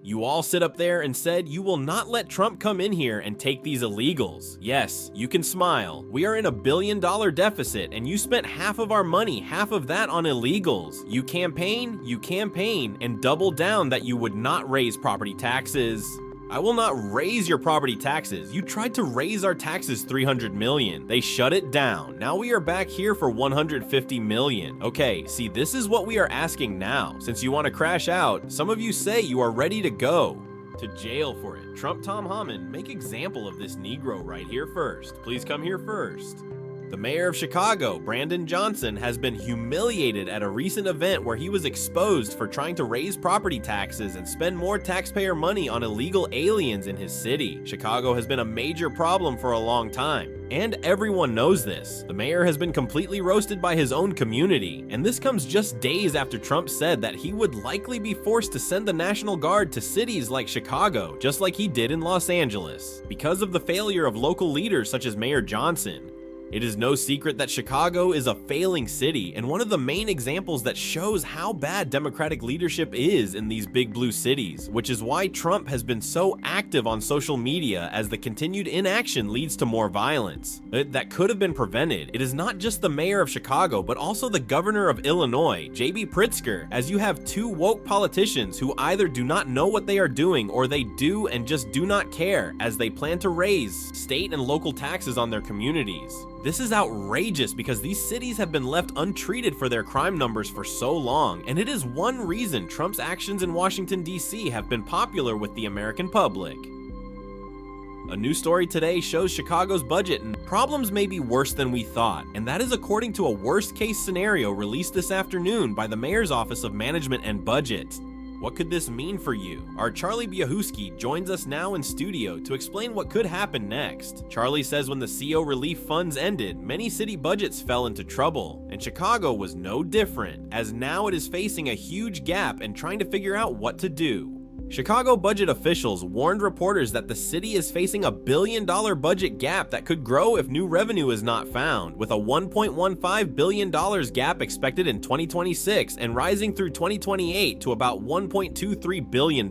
You all sit up there and said you will not let Trump come in here and take these illegals. Yes, you can smile. We are in $1 billion deficit and you spent half of our money, half of that on illegals. You campaign, and double down that you would not raise property taxes. I will not raise your property taxes. You tried to raise our taxes $300 million. They shut it down. Now we are back here for $150 million. Okay, see, this is what we are asking now. Since you want to crash out, some of you say you are ready to go to jail for it. Trump Tom Hammond, make example of this Negro right here first. Please come here first. The mayor of Chicago, Brandon Johnson, has been humiliated at a recent event where he was exposed for trying to raise property taxes and spend more taxpayer money on illegal aliens in his city. Chicago has been a major problem for a long time, and everyone knows this. The mayor has been completely roasted by his own community, and this comes just days after Trump said that he would likely be forced to send the National Guard to cities like Chicago, just like he did in Los Angeles, because of the failure of local leaders such as Mayor Johnson. It is no secret that Chicago is a failing city, and one of the main examples that shows how bad Democratic leadership is in these big blue cities, which is why Trump has been so active on social media, as the continued inaction leads to more violence. That could have been prevented. It is not just the mayor of Chicago, but also the governor of Illinois, J.B. Pritzker, as you have two woke politicians who either do not know what they are doing or they do and just do not care, as they plan to raise state and local taxes on their communities. This is outrageous because these cities have been left untreated for their crime numbers for so long, and it is one reason Trump's actions in Washington, D.C. have been popular with the American public. A new story today shows Chicago's budget, and problems may be worse than we thought, and that is according to a worst-case scenario released this afternoon by the Mayor's Office of Management and Budget. What could this mean for you? Our Charlie Biahuski joins us now in studio to explain what could happen next. Charlie says when the CO relief funds ended, many city budgets fell into trouble, and Chicago was no different, as now it is facing a huge gap and trying to figure out what to do. Chicago budget officials warned reporters that the city is facing a $1 billion budget gap that could grow if new revenue is not found, with a $1.15 billion gap expected in 2026 and rising through 2028 to about $1.23 billion.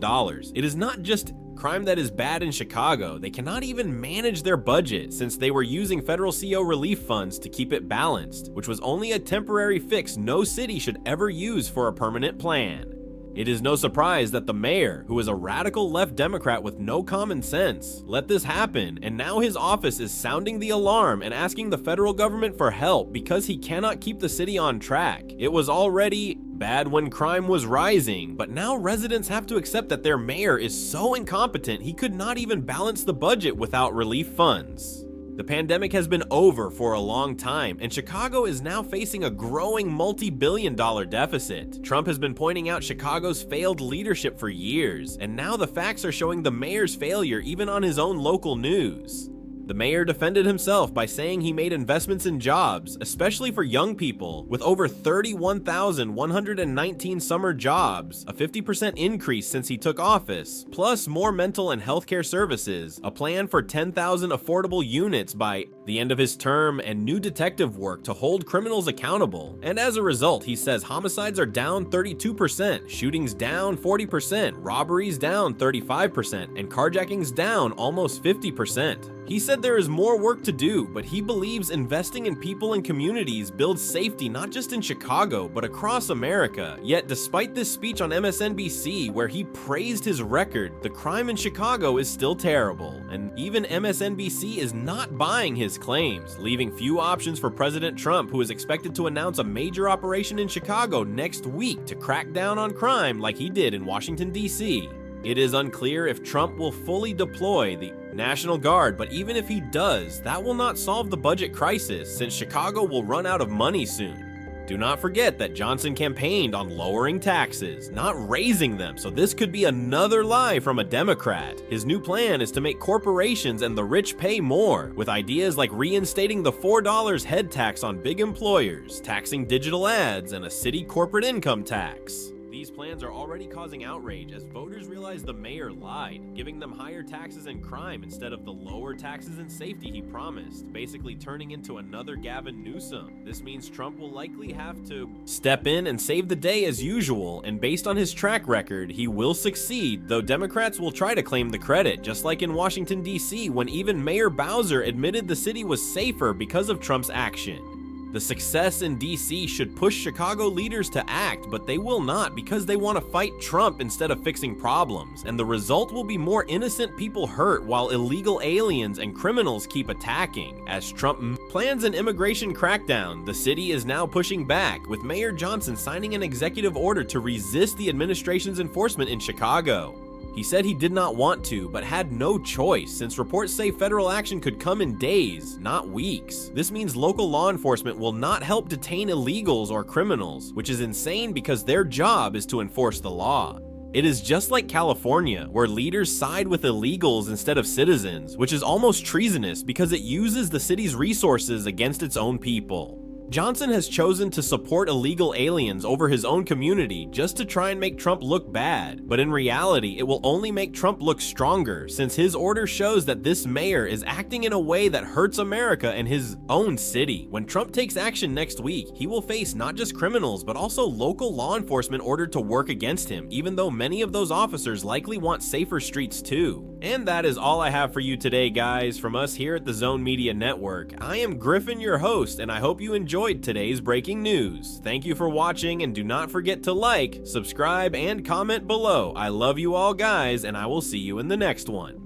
It is not just crime that is bad in Chicago. They cannot even manage their budget since they were using federal CO relief funds to keep it balanced, which was only a temporary fix no city should ever use for a permanent plan. It is no surprise that the mayor, who is a radical left Democrat with no common sense, let this happen, and now his office is sounding the alarm and asking the federal government for help because he cannot keep the city on track. It was already bad when crime was rising, but now residents have to accept that their mayor is so incompetent he could not even balance the budget without relief funds. The pandemic has been over for a long time, and Chicago is now facing a growing multi-billion-dollar deficit. Trump has been pointing out Chicago's failed leadership for years, and now the facts are showing the mayor's failure even on his own local news. The mayor defended himself by saying he made investments in jobs, especially for young people, with over 31,119 summer jobs, a 50% increase since he took office, plus more mental and healthcare services, a plan for 10,000 affordable units by the end of his term, and new detective work to hold criminals accountable. And as a result, he says homicides are down 32%, shootings down 40%, robberies down 35%, and carjackings down almost 50%. He said there is more work to do, but he believes investing in people and communities builds safety not just in Chicago, but across America. Yet despite this speech on MSNBC where he praised his record, the crime in Chicago is still terrible, and even MSNBC is not buying his claims, leaving few options for President Trump, who is expected to announce a major operation in Chicago next week to crack down on crime like he did in Washington, D.C. It is unclear if Trump will fully deploy the National Guard, but even if he does, that will not solve the budget crisis since Chicago will run out of money soon. Do not forget that Johnson campaigned on lowering taxes, not raising them, so this could be another lie from a Democrat. His new plan is to make corporations and the rich pay more, with ideas like reinstating the $4 head tax on big employers, taxing digital ads, and a city corporate income tax. These These plans are already causing outrage as voters realize the mayor lied, giving them higher taxes and crime instead of the lower taxes and safety he promised, basically turning into another Gavin Newsom. This means Trump will likely have to step in and save the day as usual, and based on his track record, he will succeed, though Democrats will try to claim the credit, just like in Washington, D.C., when even Mayor Bowser admitted the city was safer because of Trump's action. The success in DC should push Chicago leaders to act, but they will not because they want to fight Trump instead of fixing problems, and the result will be more innocent people hurt while illegal aliens and criminals keep attacking. As Trump plans an immigration crackdown, the city is now pushing back, with Mayor Johnson signing an executive order to resist the administration's enforcement in Chicago. He said he did not want to, but had no choice, since reports say federal action could come in days, not weeks. This means local law enforcement will not help detain illegals or criminals, which is insane because their job is to enforce the law. It is just like California, where leaders side with illegals instead of citizens, which is almost treasonous because it uses the city's resources against its own people. Johnson has chosen to support illegal aliens over his own community just to try and make Trump look bad, but in reality, it will only make Trump look stronger, since his order shows that this mayor is acting in a way that hurts America and his own city. When Trump takes action next week, he will face not just criminals, but also local law enforcement ordered to work against him, even though many of those officers likely want safer streets too. And that is all I have for you today, guys, from us here at the Zone Media Network. I am Griffin, your host, and I hope you enjoyed today's breaking news. Thank you for watching, and do not forget to like, subscribe, and comment below. I love you all, guys, and I will see you in the next one.